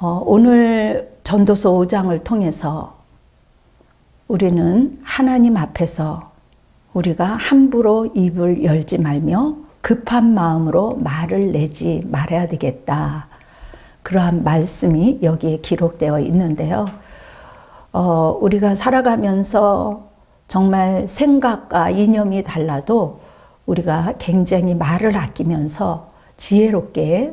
오늘 전도서 5장을 통해서 우리는 하나님 앞에서 우리가 함부로 입을 열지 말며 급한 마음으로 말을 내지 말아야 되겠다. 그러한 말씀이 여기에 기록되어 있는데요. 우리가 살아가면서 정말 생각과 이념이 달라도 우리가 굉장히 말을 아끼면서 지혜롭게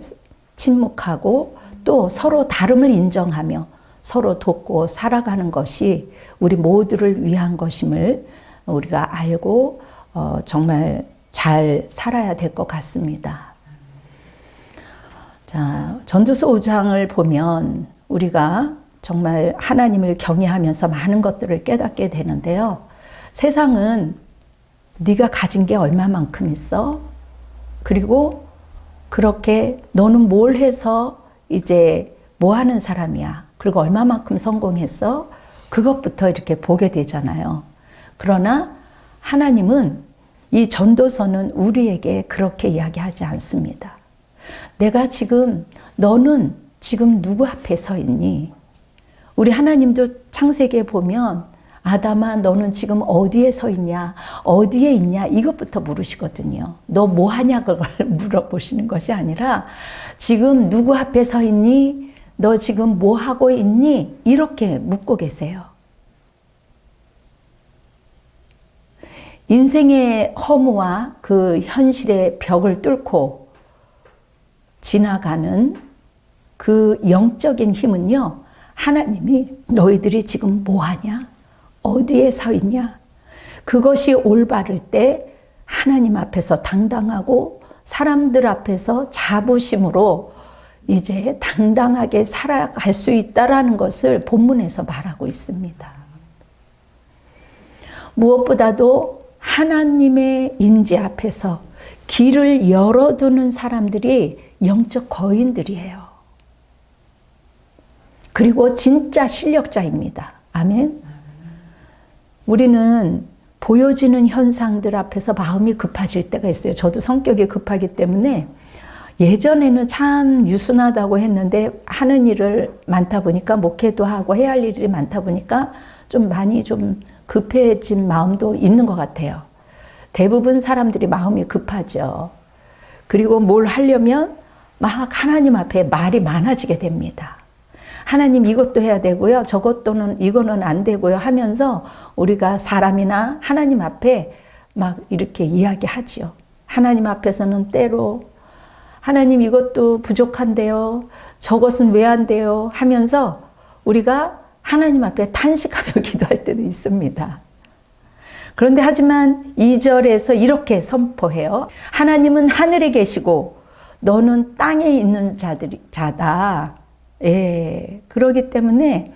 침묵하고 또 서로 다름을 인정하며 서로 돕고 살아가는 것이 우리 모두를 위한 것임을 우리가 알고 정말 잘 살아야 될 것 같습니다. 자, 전도서 5장을 보면 우리가 정말 하나님을 경외하면서 많은 것들을 깨닫게 되는데요. 세상은 네가 가진 게 얼마만큼 있어? 그리고 그렇게 너는 뭘 해서 이제 뭐 하는 사람이야? 그리고 얼마만큼 성공했어? 그것부터 이렇게 보게 되잖아요. 그러나 하나님은 이 전도서는 우리에게 그렇게 이야기하지 않습니다. 내가 지금, 너는 지금 누구 앞에 서 있니? 우리 하나님도 창세기에 보면 아담아 너는 지금 어디에 서 있냐? 어디에 있냐? 이것부터 물으시거든요. 너 뭐 하냐? 그걸 물어보시는 것이 아니라 지금 누구 앞에 서 있니? 너 지금 뭐 하고 있니? 이렇게 묻고 계세요. 인생의 허무와 그 현실의 벽을 뚫고 지나가는 그 영적인 힘은요. 하나님이 너희들이 지금 뭐 하냐? 어디에 서 있냐? 그것이 올바를 때 하나님 앞에서 당당하고 사람들 앞에서 자부심으로 이제 당당하게 살아갈 수 있다라는 것을 본문에서 말하고 있습니다. 무엇보다도 하나님의 임재 앞에서 길을 열어두는 사람들이 영적 거인들이에요. 그리고 진짜 실력자입니다. 아멘. 우리는 보여지는 현상들 앞에서 마음이 급해질 때가 있어요. 저도 성격이 급하기 때문에 예전에는 참 유순하다고 했는데 하는 일을 많다 보니까 목회도 하고 해야 할 일이 많다 보니까 좀 많이 좀 급해진 마음도 있는 것 같아요. 대부분 사람들이 마음이 급하죠. 그리고 뭘 하려면 막 하나님 앞에 말이 많아지게 됩니다. 하나님 이것도 해야 되고요. 저것도는 이거는 안 되고요 하면서 우리가 사람이나 하나님 앞에 막 이렇게 이야기하지요. 하나님 앞에서는 때로 하나님 이것도 부족한데요. 저것은 왜 안 돼요? 하면서 우리가 하나님 앞에 탄식하며 기도할 때도 있습니다. 그런데 하지만 2절에서 이렇게 선포해요. 하나님은 하늘에 계시고 너는 땅에 있는 자다. 예, 그러기 때문에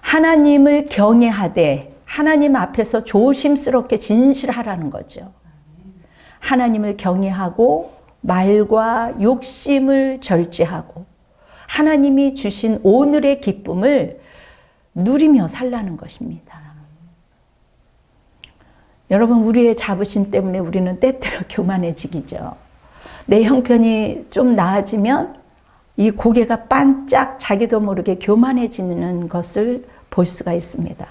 하나님을 경외하되 하나님 앞에서 조심스럽게 진실하라는 거죠. 하나님을 경외하고 말과 욕심을 절제하고 하나님이 주신 오늘의 기쁨을 누리며 살라는 것입니다. 여러분, 우리의 자부심 때문에 우리는 때때로 교만해지기죠. 내 형편이 좀 나아지면 이 고개가 반짝 자기도 모르게 교만해지는 것을 볼 수가 있습니다.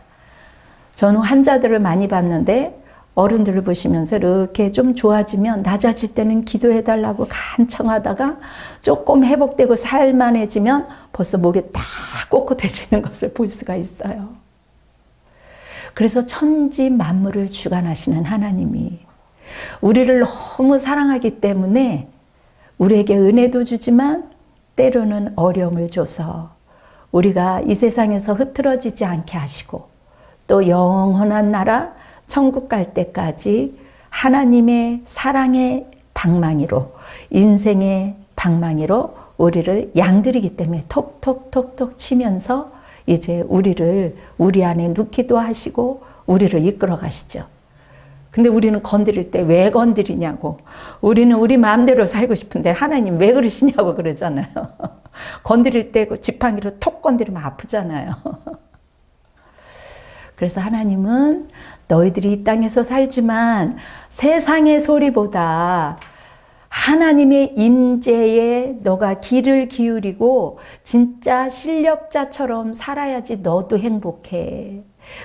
저는 환자들을 많이 봤는데 어른들을 보시면서 이렇게 좀 좋아지면 낮아질 때는 기도해달라고 간청하다가 조금 회복되고 살만해지면 벌써 목에 딱 꼿꼿해지는 것을 볼 수가 있어요. 그래서 천지 만물을 주관하시는 하나님이 우리를 너무 사랑하기 때문에 우리에게 은혜도 주지만 때로는 어려움을 줘서 우리가 이 세상에서 흐트러지지 않게 하시고 또 영원한 나라 천국 갈 때까지 하나님의 사랑의 방망이로 인생의 방망이로 우리를 양들이기 때문에 톡톡톡톡 치면서 이제 우리를 우리 안에 넣기도 하시고 우리를 이끌어 가시죠. 근데 우리는 건드릴 때 왜 건드리냐고. 우리는 우리 마음대로 살고 싶은데 하나님 왜 그러시냐고 그러잖아요. 건드릴 때 그 지팡이로 톡 건드리면 아프잖아요. 그래서 하나님은 너희들이 이 땅에서 살지만 세상의 소리보다 하나님의 임재에 너가 귀를 기울이고 진짜 실력자처럼 살아야지 너도 행복해.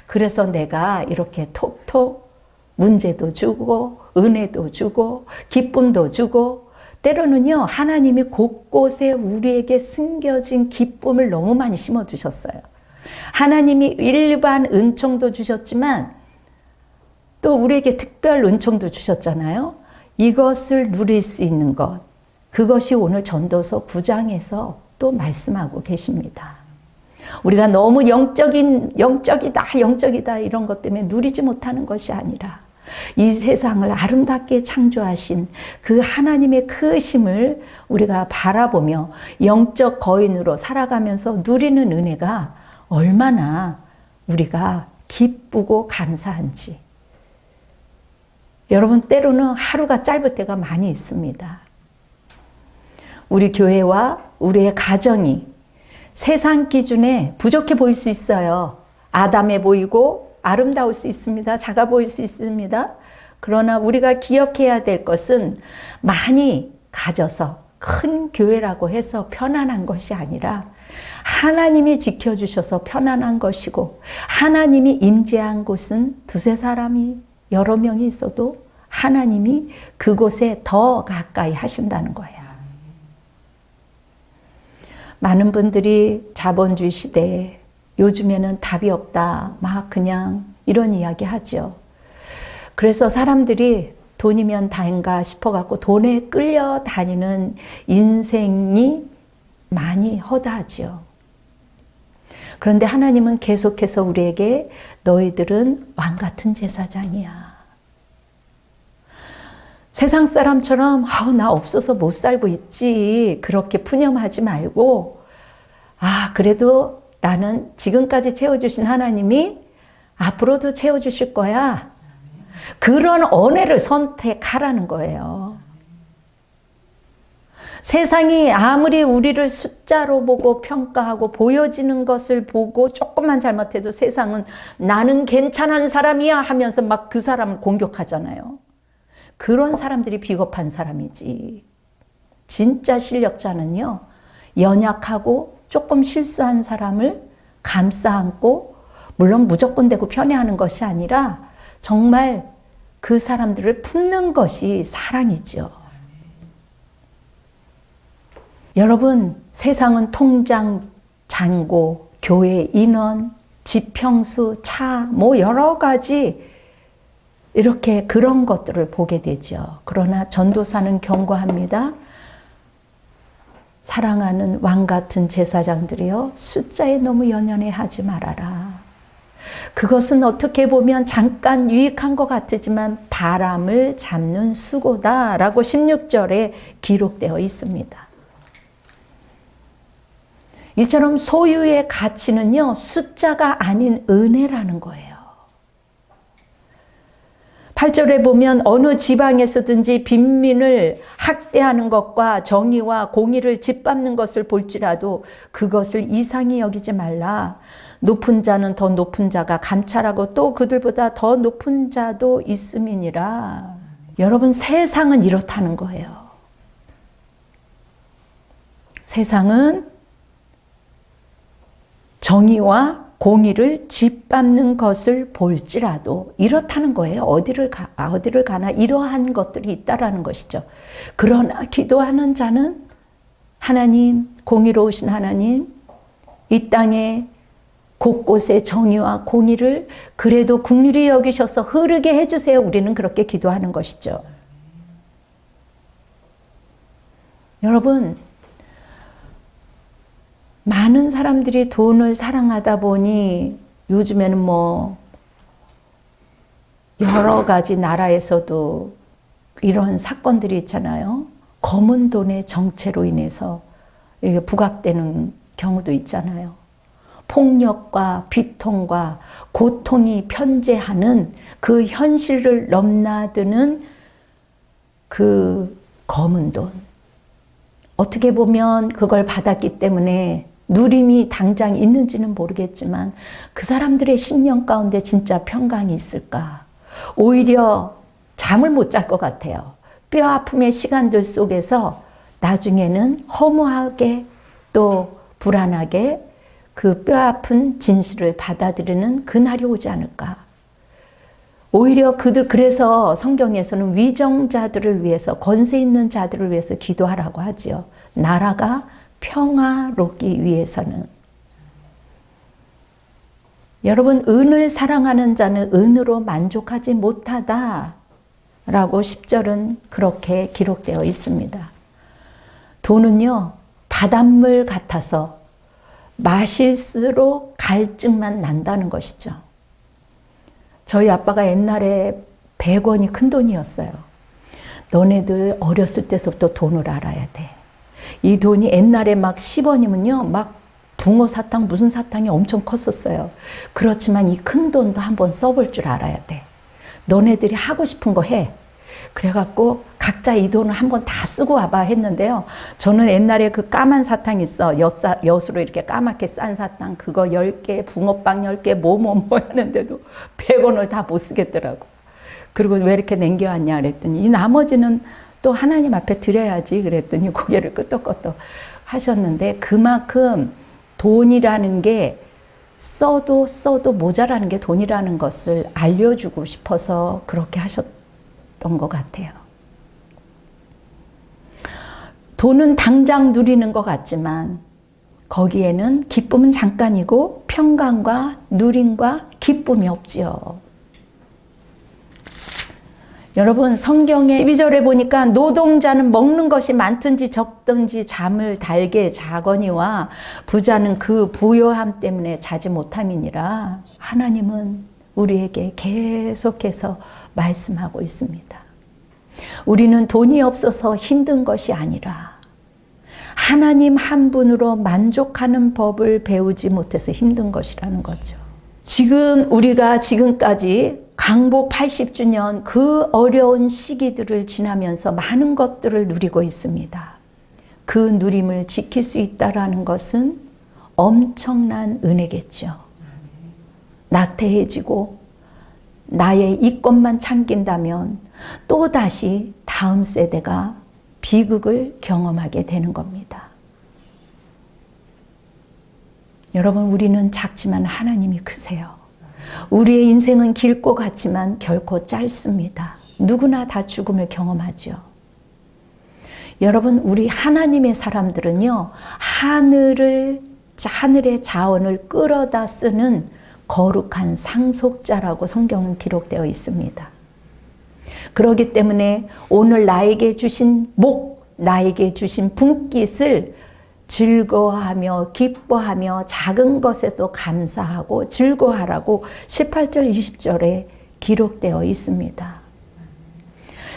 그래서 내가 이렇게 톡톡 문제도 주고 은혜도 주고 기쁨도 주고, 때로는요 하나님이 곳곳에 우리에게 숨겨진 기쁨을 너무 많이 심어주셨어요. 하나님이 일반 은총도 주셨지만 또 우리에게 특별 은총도 주셨잖아요. 이것을 누릴 수 있는 것, 그것이 오늘 전도서 9장에서 또 말씀하고 계십니다. 우리가 너무 영적이다 이런 것 때문에 누리지 못하는 것이 아니라 이 세상을 아름답게 창조하신 그 하나님의 크심을 우리가 바라보며 영적 거인으로 살아가면서 누리는 은혜가 얼마나 우리가 기쁘고 감사한지. 여러분, 때로는 하루가 짧을 때가 많이 있습니다. 우리 교회와 우리의 가정이 세상 기준에 부족해 보일 수 있어요. 아담해 보이고 아름다울 수 있습니다. 작아 보일 수 있습니다. 그러나 우리가 기억해야 될 것은 많이 가져서 큰 교회라고 해서 편안한 것이 아니라 하나님이 지켜주셔서 편안한 것이고, 하나님이 임재한 곳은 두세 사람이 여러 명이 있어도 하나님이 그곳에 더 가까이 하신다는 거예요. 많은 분들이 자본주의 시대에 요즘에는 답이 없다, 막 그냥 이런 이야기 하죠. 그래서 사람들이 돈이면 다인가 싶어갖고 돈에 끌려다니는 인생이 많이 허다하죠. 그런데 하나님은 계속해서 우리에게 너희들은 왕같은 제사장이야. 세상 사람처럼 나 없어서 못 살고 있지 그렇게 푸념하지 말고, 그래도 나는 지금까지 채워주신 하나님이 앞으로도 채워주실 거야. 그런 언혜를 선택하라는 거예요. 세상이 아무리 우리를 숫자로 보고 평가하고 보여지는 것을 보고 조금만 잘못해도 세상은 나는 괜찮은 사람이야 하면서 막 그 사람을 공격하잖아요. 그런 사람들이 비겁한 사람이지. 진짜 실력자는요, 연약하고 조금 실수한 사람을 감싸 안고, 물론 무조건 되고 편애하는 것이 아니라 정말 그 사람들을 품는 것이 사랑이죠. 여러분, 세상은 통장, 잔고, 교회 인원, 지평수, 차, 여러 가지 이렇게 그런 것들을 보게 되죠. 그러나 전도사는 경고합니다. 사랑하는 왕 같은 제사장들이여, 숫자에 너무 연연해하지 말아라. 그것은 어떻게 보면 잠깐 유익한 것 같지만 바람을 잡는 수고다라고 16절에 기록되어 있습니다. 이처럼 소유의 가치는요, 숫자가 아닌 은혜라는 거예요. 8절에 보면 어느 지방에서든지 빈민을 학대하는 것과 정의와 공의를 짓밟는 것을 볼지라도 그것을 이상히 여기지 말라. 높은 자는 더 높은 자가 감찰하고 또 그들보다 더 높은 자도 있음이니라. 여러분, 세상은 이렇다는 거예요. 세상은 정의와 공의를 짓밟는 것을 볼지라도 이렇다는 거예요. 어디를 가나 이러한 것들이 있다라는 것이죠. 그러나 기도하는 자는 하나님, 공의로우신 하나님, 이 땅에 곳곳에 정의와 공의를 그래도 긍휼히 여기셔서 흐르게 해주세요. 우리는 그렇게 기도하는 것이죠. 여러분, 많은 사람들이 돈을 사랑하다 보니 요즘에는 여러 가지 나라에서도 이런 사건들이 있잖아요. 검은 돈의 정체로 인해서 이게 부각되는 경우도 있잖아요. 폭력과 비통과 고통이 편재하는 그 현실을 넘나드는 그 검은 돈. 어떻게 보면 그걸 받았기 때문에 누림이 당장 있는지는 모르겠지만 그 사람들의 심령 가운데 진짜 평강이 있을까? 오히려 잠을 못 잘 것 같아요. 뼈 아픔의 시간들 속에서 나중에는 허무하게 또 불안하게 그 뼈 아픈 진실을 받아들이는 그날이 오지 않을까. 오히려 그래서 성경에서는 위정자들을 위해서, 권세 있는 자들을 위해서 기도하라고 하지요. 나라가 평화롭기 위해서는. 여러분, 은을 사랑하는 자는 은으로 만족하지 못하다 라고 10절은 그렇게 기록되어 있습니다. 돈은요, 바닷물 같아서 마실수록 갈증만 난다는 것이죠. 저희 아빠가 옛날에 100원이 큰 돈이었어요. 너네들 어렸을 때부터 돈을 알아야 돼. 이 돈이 옛날에 막 10원이면요, 막 붕어 사탕 무슨 사탕이 엄청 컸었어요. 그렇지만 이 큰 돈도 한번 써볼 줄 알아야 돼. 너네들이 하고 싶은 거 해. 그래갖고 각자 이 돈을 한번 다 쓰고 와봐 했는데요. 저는 옛날에 그 까만 사탕 있어. 엿으로 이렇게 까맣게 싼 사탕. 그거 10개, 붕어빵 10개, 뭐 하는데도 100원을 다 못 쓰겠더라고. 그리고 왜 이렇게 남겨왔냐 그랬더니 이 나머지는 또 하나님 앞에 드려야지 그랬더니 고개를 끄덕끄덕 하셨는데 그만큼 돈이라는 게 써도 모자라는 게 돈이라는 것을 알려주고 싶어서 그렇게 하셨던 것 같아요. 돈은 당장 누리는 것 같지만 거기에는 기쁨은 잠깐이고 평강과 누림과 기쁨이 없지요. 여러분, 성경의 12절에 보니까 노동자는 먹는 것이 많든지 적든지 잠을 달게 자거니와 부자는 그 부요함 때문에 자지 못함이니라. 하나님은 우리에게 계속해서 말씀하고 있습니다. 우리는 돈이 없어서 힘든 것이 아니라 하나님 한 분으로 만족하는 법을 배우지 못해서 힘든 것이라는 거죠. 지금 우리가 지금까지 강복 80주년 그 어려운 시기들을 지나면서 많은 것들을 누리고 있습니다. 그 누림을 지킬 수 있다는 것은 엄청난 은혜겠죠. 나태해지고 나의 이것만 참긴다면 또다시 다음 세대가 비극을 경험하게 되는 겁니다. 여러분, 우리는 작지만 하나님이 크세요. 우리의 인생은 길고 같지만 결코 짧습니다. 누구나 다 죽음을 경험하죠. 여러분, 우리 하나님의 사람들은요, 하늘의 자원을 끌어다 쓰는 거룩한 상속자라고 성경은 기록되어 있습니다. 그렇기 때문에 오늘 나에게 주신 나에게 주신 분깃을 즐거워하며 기뻐하며 작은 것에도 감사하고 즐거워하라고 18절 20절에 기록되어 있습니다.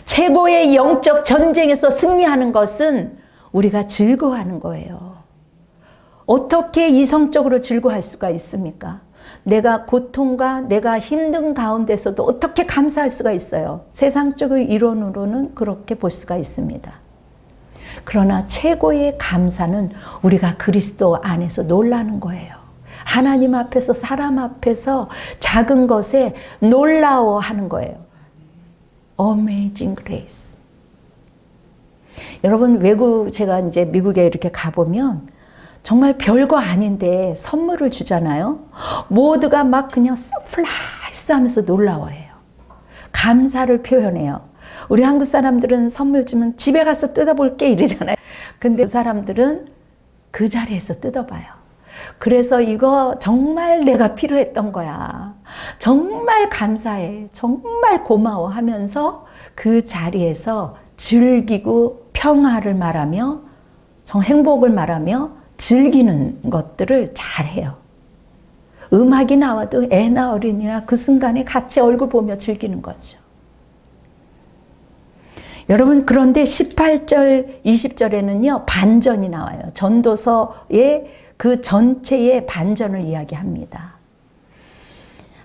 최고의 영적 전쟁에서 승리하는 것은 우리가 즐거워하는 거예요. 어떻게 이성적으로 즐거워할 수가 있습니까? 내가 고통과 내가 힘든 가운데서도 어떻게 감사할 수가 있어요? 세상적인 이론으로는 그렇게 볼 수가 있습니다. 그러나 최고의 감사는 우리가 그리스도 안에서 놀라는 거예요. 하나님 앞에서 사람 앞에서 작은 것에 놀라워하는 거예요. Amazing grace. 여러분, 제가 이제 미국에 이렇게 가보면 정말 별거 아닌데 선물을 주잖아요. 모두가 막 그냥 서프라이즈 하면서 놀라워해요. 감사를 표현해요. 우리 한국 사람들은 선물 주면 집에 가서 뜯어볼게 이러잖아요. 근데 그 사람들은 그 자리에서 뜯어봐요. 그래서 이거 정말 내가 필요했던 거야. 정말 감사해. 정말 고마워 하면서 그 자리에서 즐기고 평화를 말하며 행복을 말하며 즐기는 것들을 잘해요. 음악이 나와도 애나 어린이나 그 순간에 같이 얼굴 보며 즐기는 거죠. 여러분, 그런데 18절, 20절에는요, 반전이 나와요. 전도서의 그 전체의 반전을 이야기합니다.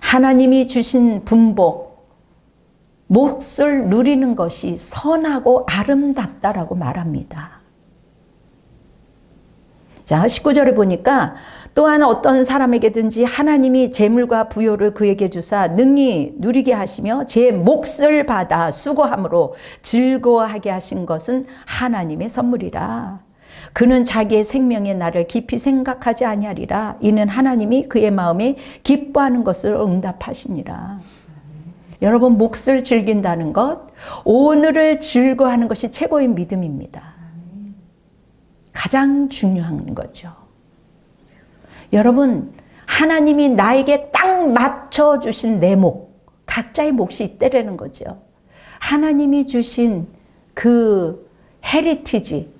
하나님이 주신 분복, 몫을 누리는 것이 선하고 아름답다라고 말합니다. 자, 19절에 보니까 또한 어떤 사람에게든지 하나님이 재물과 부요를 그에게 주사 능히 누리게 하시며 제 몫을 받아 수고함으로 즐거워하게 하신 것은 하나님의 선물이라. 그는 자기의 생명의 날을 깊이 생각하지 아니하리라. 이는 하나님이 그의 마음에 기뻐하는 것을 응답하시니라. 여러분, 몫을 즐긴다는 것, 오늘을 즐거워하는 것이 최고의 믿음입니다. 가장 중요한 거죠. 여러분, 하나님이 나에게 딱 맞춰주신 내 몫, 각자의 몫이 있다라는 거죠. 하나님이 주신 그 헤리티지,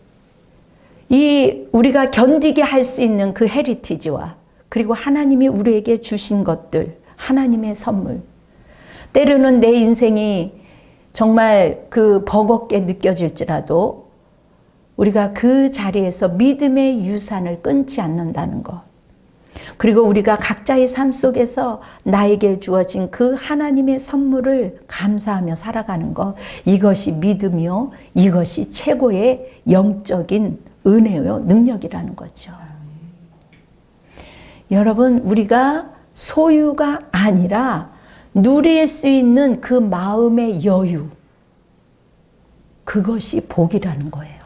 이 우리가 견디게 할 수 있는 그 헤리티지와 그리고 하나님이 우리에게 주신 것들, 하나님의 선물. 때로는 내 인생이 정말 그 버겁게 느껴질지라도 우리가 그 자리에서 믿음의 유산을 끊지 않는다는 것. 그리고 우리가 각자의 삶 속에서 나에게 주어진 그 하나님의 선물을 감사하며 살아가는 것. 이것이 믿음이요. 이것이 최고의 영적인 은혜요. 능력이라는 거죠. 여러분, 우리가 소유가 아니라 누릴 수 있는 그 마음의 여유. 그것이 복이라는 거예요.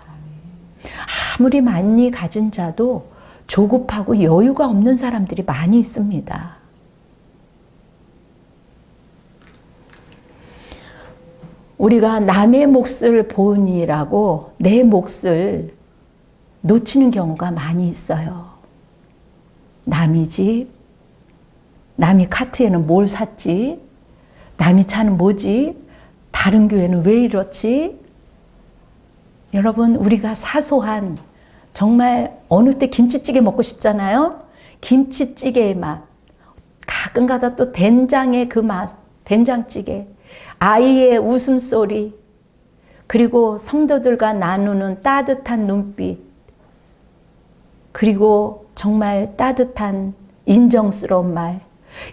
아무리 많이 가진 자도 조급하고 여유가 없는 사람들이 많이 있습니다. 우리가 남의 몫을 보니라고 내 몫을 놓치는 경우가 많이 있어요. 남의 집, 남이 카트에는 뭘 샀지? 남이 차는 뭐지? 다른 교회는 왜 이렇지? 여러분, 우리가 사소한 정말 어느 때 김치찌개 먹고 싶잖아요. 김치찌개의 맛, 가끔가다 또 된장의 그 맛, 된장찌개, 아이의 웃음소리, 그리고 성도들과 나누는 따뜻한 눈빛, 그리고 정말 따뜻한 인정스러운 말,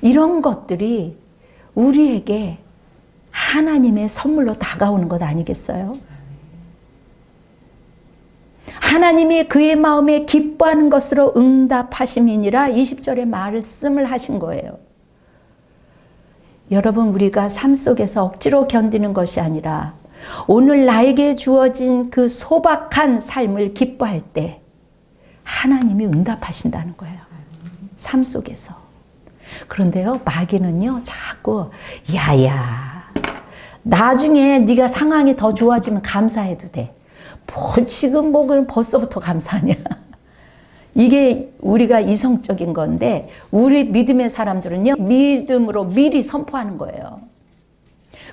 이런 것들이 우리에게 하나님의 선물로 다가오는 것 아니겠어요? 하나님이 그의 마음에 기뻐하는 것으로 응답하심이니라 20절의 말씀을 하신 거예요. 여러분, 우리가 삶 속에서 억지로 견디는 것이 아니라 오늘 나에게 주어진 그 소박한 삶을 기뻐할 때 하나님이 응답하신다는 거예요. 삶 속에서. 그런데요, 마귀는요, 자꾸 야야, 나중에 네가 상황이 더 좋아지면 감사해도 돼. 뭐 지금 뭐 그럼 벌써부터 감사하냐. 이게 우리가 이성적인 건데 우리 믿음의 사람들은요, 믿음으로 미리 선포하는 거예요.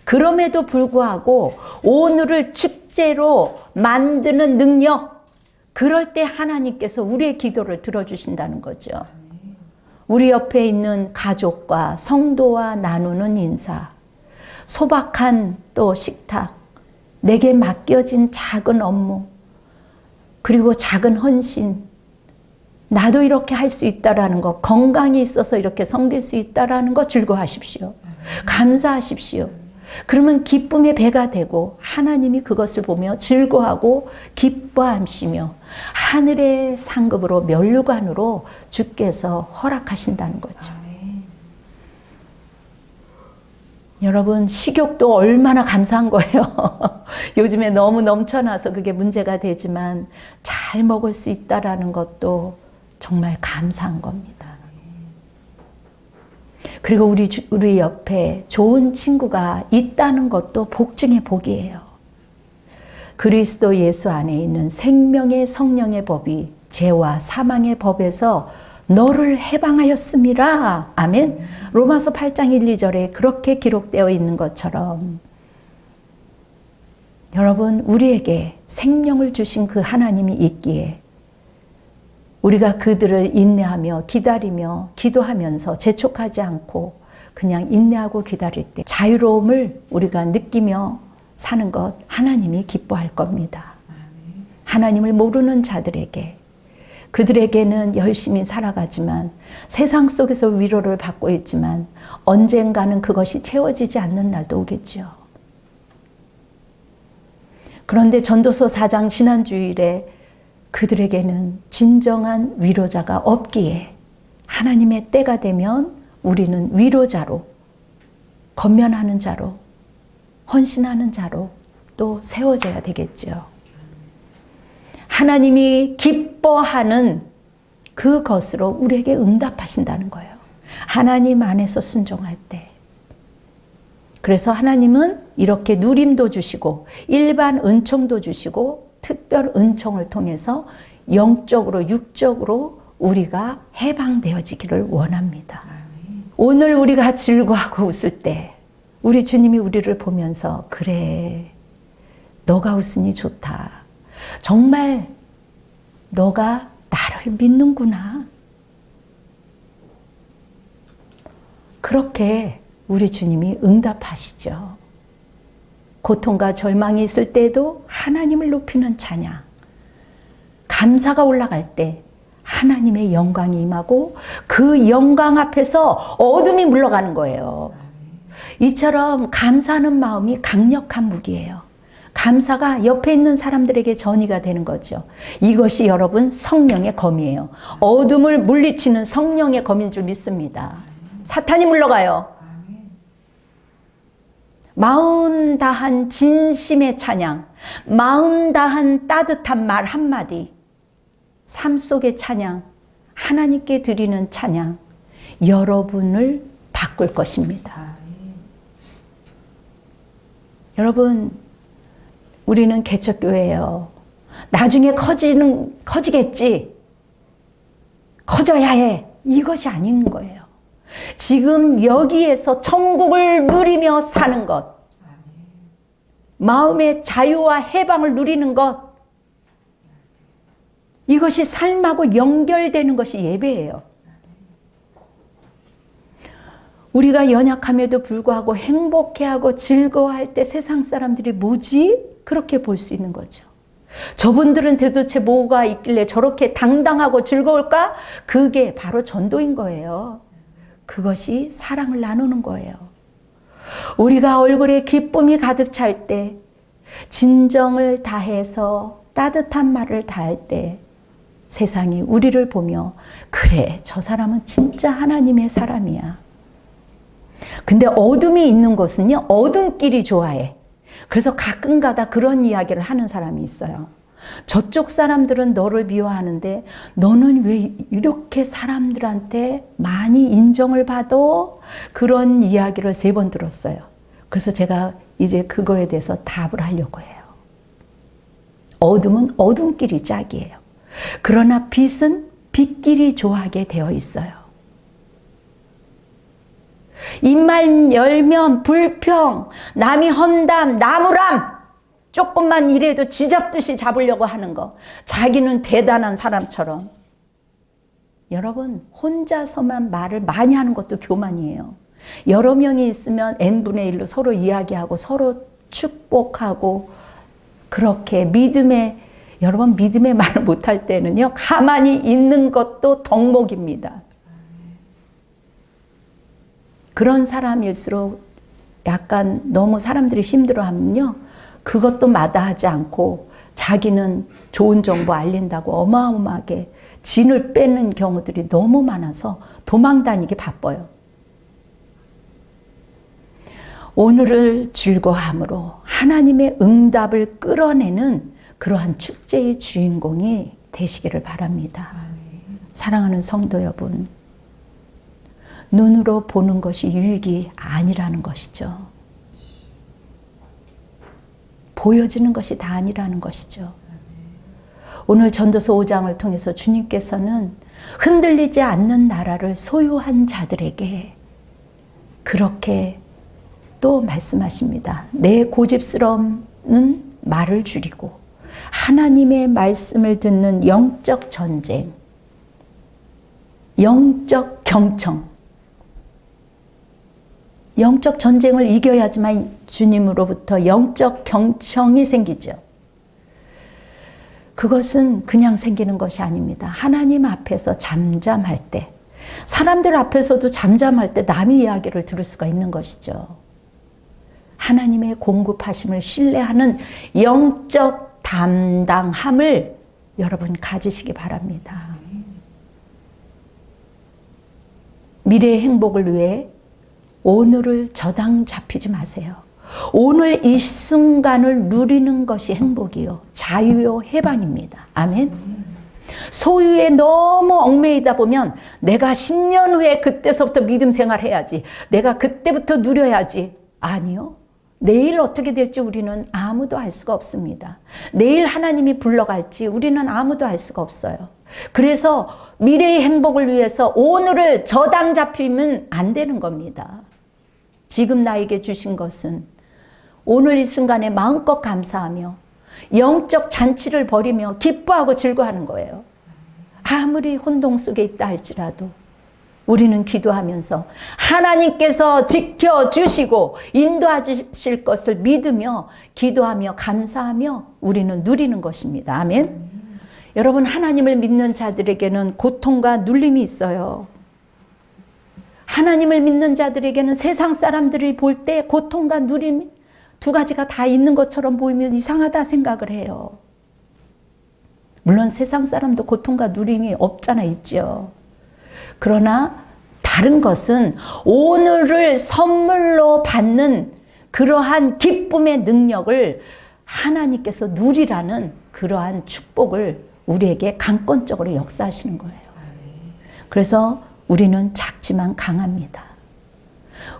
그럼에도 불구하고 오늘을 축제로 만드는 능력, 그럴 때 하나님께서 우리의 기도를 들어주신다는 거죠. 우리 옆에 있는 가족과 성도와 나누는 인사, 소박한 또 식탁, 내게 맡겨진 작은 업무, 그리고 작은 헌신, 나도 이렇게 할 수 있다라는 것, 건강이 있어서 이렇게 섬길 수 있다라는 것 즐거워하십시오. 감사하십시오. 그러면 기쁨의 배가 되고 하나님이 그것을 보며 즐거워하고 기뻐하시며 하늘의 상급으로 면류관으로 주께서 허락하신다는 거죠. 여러분, 식욕도 얼마나 감사한 거예요. 요즘에 너무 넘쳐나서 그게 문제가 되지만 잘 먹을 수 있다라는 것도 정말 감사한 겁니다. 그리고 우리 옆에 좋은 친구가 있다는 것도 복 중에 복이에요. 그리스도 예수 안에 있는 생명의 성령의 법이 죄와 사망의 법에서 너를 해방하였음이라. 아멘. 로마서 8장 1, 2절에 그렇게 기록되어 있는 것처럼 여러분, 우리에게 생명을 주신 그 하나님이 있기에 우리가 그들을 인내하며 기다리며 기도하면서 재촉하지 않고 그냥 인내하고 기다릴 때 자유로움을 우리가 느끼며 사는 것 하나님이 기뻐할 겁니다. 하나님을 모르는 자들에게, 그들에게는 열심히 살아가지만 세상 속에서 위로를 받고 있지만 언젠가는 그것이 채워지지 않는 날도 오겠죠. 그런데 전도서 4장 지난주일에 그들에게는 진정한 위로자가 없기에 하나님의 때가 되면 우리는 위로자로, 권면하는 자로, 헌신하는 자로 또 세워져야 되겠죠. 하나님이 기뻐하는 그것으로 우리에게 응답하신다는 거예요. 하나님 안에서 순종할 때. 그래서 하나님은 이렇게 누림도 주시고 일반 은총도 주시고 특별 은총을 통해서 영적으로 육적으로 우리가 해방되어지기를 원합니다. 오늘 우리가 즐거워하고 웃을 때 우리 주님이 우리를 보면서 그래, 너가 웃으니 좋다. 정말 너가 나를 믿는구나. 그렇게 우리 주님이 응답하시죠. 고통과 절망이 있을 때도 하나님을 높이는 찬양, 감사가 올라갈 때 하나님의 영광이 임하고 그 영광 앞에서 어둠이 물러가는 거예요. 이처럼 감사하는 마음이 강력한 무기예요. 감사가 옆에 있는 사람들에게 전이가 되는 거죠. 이것이 여러분 성령의 검이에요. 어둠을 물리치는 성령의 검인 줄 믿습니다. 사탄이 물러가요. 마음 다한 진심의 찬양, 마음 다한 따뜻한 말 한마디, 삶 속의 찬양, 하나님께 드리는 찬양, 여러분을 바꿀 것입니다. 여러분, 우리는 개척교회예요. 나중에 커지겠지. 커져야 해. 이것이 아닌 거예요. 지금 여기에서 천국을 누리며 사는 것, 마음의 자유와 해방을 누리는 것, 이것이 삶하고 연결되는 것이 예배예요. 우리가 연약함에도 불구하고 행복해하고 즐거워할 때 세상 사람들이 뭐지? 그렇게 볼 수 있는 거죠. 저분들은 도대체 뭐가 있길래 저렇게 당당하고 즐거울까? 그게 바로 전도인 거예요. 그것이 사랑을 나누는 거예요. 우리가 얼굴에 기쁨이 가득 찰 때, 진정을 다해서 따뜻한 말을 다할 때 세상이 우리를 보며 그래, 저 사람은 진짜 하나님의 사람이야. 근데 어둠이 있는 곳은요, 어둠끼리 좋아해. 그래서 가끔가다 그런 이야기를 하는 사람이 있어요. 저쪽 사람들은 너를 미워하는데 너는 왜 이렇게 사람들한테 많이 인정을 받아? 그런 이야기를 3번 들었어요. 그래서 제가 이제 그거에 대해서 답을 하려고 해요. 어둠은 어둠끼리 짝이에요. 그러나 빛은 빛끼리 좋아하게 되어 있어요. 입만 열면 불평, 남이 헌담, 나무람, 조금만 이래도 쥐잡듯이 잡으려고 하는 거, 자기는 대단한 사람처럼. 여러분, 혼자서만 말을 많이 하는 것도 교만이에요. 여러 명이 있으면 n분의 1로 서로 이야기하고 서로 축복하고, 그렇게 여러분 믿음의 말을 못할 때는요, 가만히 있는 것도 덕목입니다. 그런 사람일수록 약간 너무 사람들이 힘들어하면요, 그것도 마다하지 않고 자기는 좋은 정보 알린다고 어마어마하게 진을 빼는 경우들이 너무 많아서 도망 다니기 바빠요. 오늘을 즐거움으로 하나님의 응답을 끌어내는 그러한 축제의 주인공이 되시기를 바랍니다. 사랑하는 성도 여러분, 눈으로 보는 것이 유익이 아니라는 것이죠. 보여지는 것이 다 아니라는 것이죠. 오늘 전도서 5장을 통해서 주님께서는 흔들리지 않는 나라를 소유한 자들에게 그렇게 또 말씀하십니다. 내 고집스러움은 말을 줄이고 하나님의 말씀을 듣는 영적 전쟁, 영적 경청, 영적 전쟁을 이겨야지만 주님으로부터 영적 경청이 생기죠. 그것은 그냥 생기는 것이 아닙니다. 하나님 앞에서 잠잠할 때, 사람들 앞에서도 잠잠할 때 남의 이야기를 들을 수가 있는 것이죠. 하나님의 공급하심을 신뢰하는 영적 담당함을 여러분 가지시기 바랍니다. 미래의 행복을 위해 오늘을 저당 잡히지 마세요. 오늘 이 순간을 누리는 것이 행복이요, 자유요, 해방입니다. 아멘. 소유에 너무 얽매이다 보면 내가 10년 후에 그때서부터 믿음 생활해야지, 내가 그때부터 누려야지. 아니요. 내일 어떻게 될지 우리는 아무도 알 수가 없습니다. 내일 하나님이 불러갈지 우리는 아무도 알 수가 없어요. 그래서 미래의 행복을 위해서 오늘을 저당 잡히면 안 되는 겁니다. 지금 나에게 주신 것은 오늘 이 순간에 마음껏 감사하며 영적 잔치를 벌이며 기뻐하고 즐거워하는 거예요. 아무리 혼동 속에 있다 할지라도 우리는 기도하면서 하나님께서 지켜주시고 인도하실 것을 믿으며 기도하며 감사하며 우리는 누리는 것입니다. 아멘. 여러분, 하나님을 믿는 자들에게는 고통과 눌림이 있어요. 하나님을 믿는 자들에게는 세상 사람들이 볼 때 고통과 누림 두 가지가 다 있는 것처럼 보이면 이상하다 생각을 해요. 물론 세상 사람도 고통과 누림이 없잖아, 있죠. 그러나 다른 것은 오늘을 선물로 받는 그러한 기쁨의 능력을 하나님께서 누리라는 그러한 축복을 우리에게 강권적으로 역사하시는 거예요. 그래서 우리는 작지만 강합니다.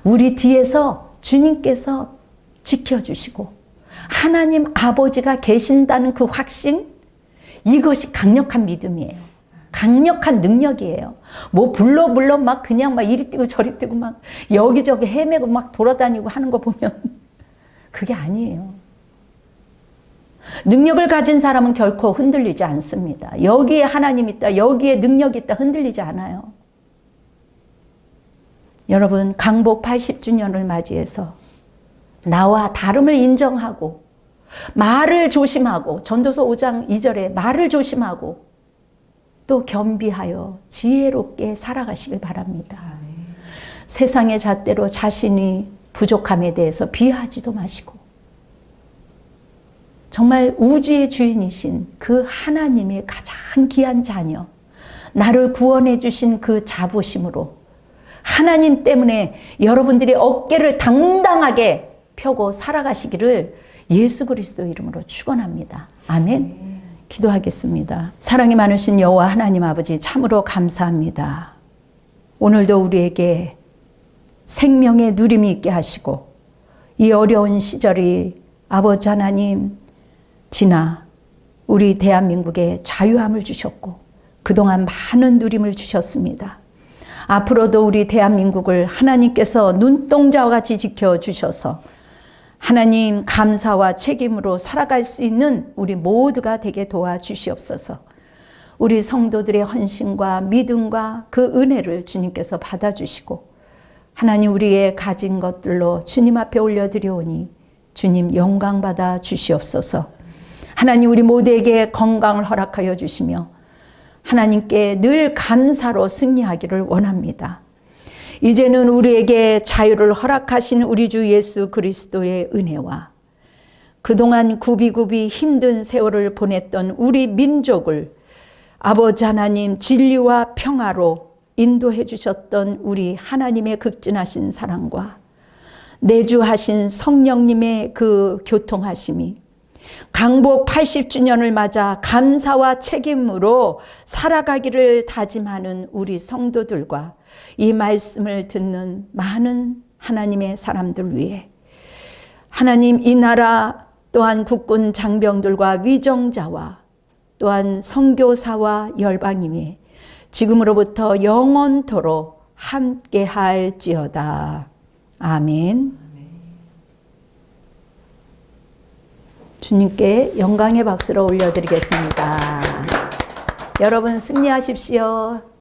우리 뒤에서 주님께서 지켜주시고 하나님 아버지가 계신다는 그 확신, 이것이 강력한 믿음이에요. 강력한 능력이에요. 뭐 불러 막 그냥 막 이리 뛰고 저리 뛰고 막 여기저기 헤매고 막 돌아다니고 하는 거 보면 그게 아니에요. 능력을 가진 사람은 결코 흔들리지 않습니다. 여기에 하나님 있다, 여기에 능력이 있다, 흔들리지 않아요. 여러분, 강복 80주년을 맞이해서 나와 다름을 인정하고 말을 조심하고, 전도서 5장 2절에 말을 조심하고 또 겸비하여 지혜롭게 살아가시길 바랍니다. 세상의 잣대로 자신이 부족함에 대해서 비하하지도 마시고 정말 우주의 주인이신 그 하나님의 가장 귀한 자녀, 나를 구원해 주신 그 자부심으로 하나님 때문에 여러분들이 어깨를 당당하게 펴고 살아가시기를 예수 그리스도 이름으로 축원합니다. 아멘. 기도하겠습니다. 사랑이 많으신 여호와 하나님 아버지, 참으로 감사합니다. 오늘도 우리에게 생명의 누림이 있게 하시고 이 어려운 시절이 아버지 하나님 지나 우리 대한민국에 자유함을 주셨고 그동안 많은 누림을 주셨습니다. 앞으로도 우리 대한민국을 하나님께서 눈동자와 같이 지켜주셔서 하나님 감사와 책임으로 살아갈 수 있는 우리 모두가 되게 도와주시옵소서. 우리 성도들의 헌신과 믿음과 그 은혜를 주님께서 받아주시고 하나님 우리의 가진 것들로 주님 앞에 올려드려오니 주님 영광 받아 주시옵소서. 하나님 우리 모두에게 건강을 허락하여 주시며 하나님께 늘 감사로 승리하기를 원합니다. 이제는 우리에게 자유를 허락하신 우리 주 예수 그리스도의 은혜와 그동안 굽이굽이 힘든 세월을 보냈던 우리 민족을 아버지 하나님 진리와 평화로 인도해 주셨던 우리 하나님의 극진하신 사랑과 내주하신 성령님의 그 교통하심이 강복 80주년을 맞아 감사와 책임으로 살아가기를 다짐하는 우리 성도들과 이 말씀을 듣는 많은 하나님의 사람들 위해 하나님 이 나라 또한 국군 장병들과 위정자와 또한 선교사와 열방임이 지금으로부터 영원토록 함께할지어다. 아멘. 주님께 영광의 박수를 올려드리겠습니다. 여러분 승리하십시오.